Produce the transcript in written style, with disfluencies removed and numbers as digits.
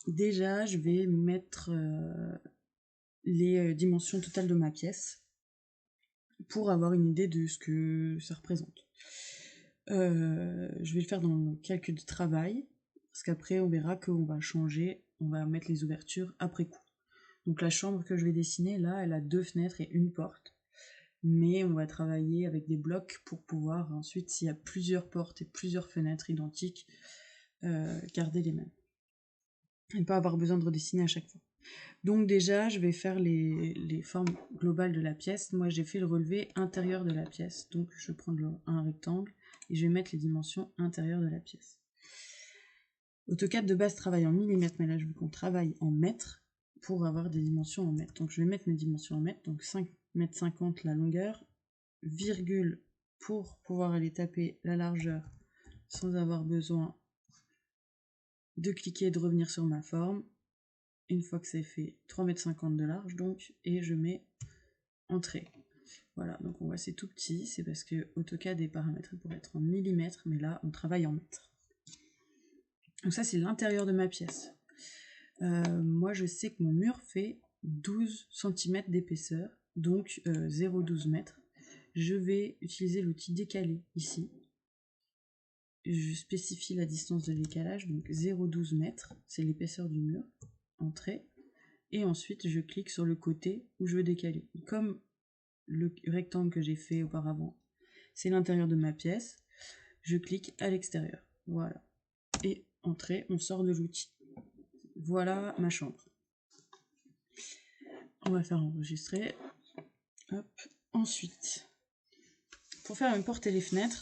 déjà, je vais mettre les dimensions totales de ma pièce pour avoir une idée de ce que ça représente. Je vais le faire dans le calcul de travail, parce qu'après on verra qu'on va changer, on va mettre les ouvertures après coup. Donc la chambre que je vais dessiner là, elle a 2 fenêtres et une porte. Mais on va travailler avec des blocs pour pouvoir ensuite, s'il y a plusieurs portes et plusieurs fenêtres identiques, garder les mêmes. Et pas avoir besoin de redessiner à chaque fois. Donc déjà, je vais faire les formes globales de la pièce. Moi, j'ai fait le relevé intérieur de la pièce. Donc je vais prendre un rectangle et je vais mettre les dimensions intérieures de la pièce. AutoCAD de base travaille en millimètres, mais là je veux qu'on travaille en mètres pour avoir des dimensions en mètres. Donc je vais mettre mes dimensions en mètres, donc 5,50 m la longueur, virgule pour pouvoir aller taper la largeur sans avoir besoin de cliquer et de revenir sur ma forme. Une fois que c'est fait, 3,50 m de large donc, et je mets entrée. Voilà, donc on voit c'est tout petit, c'est parce que AutoCAD est paramétré pour être en millimètres, mais là on travaille en mètres. Donc ça c'est l'intérieur de ma pièce. Moi je sais que mon mur fait 12 cm d'épaisseur, donc 0,12 m. Je vais utiliser l'outil décalé ici. Je spécifie la distance de décalage, donc 0,12 m, c'est l'épaisseur du mur, entrée. Et ensuite je clique sur le côté où je veux décaler. Comme le rectangle que j'ai fait auparavant, c'est l'intérieur de ma pièce, je clique à l'extérieur. Voilà. Et entrée, on sort de l'outil. Voilà ma chambre. On va faire enregistrer. Hop. Ensuite, pour faire une porte et les fenêtres,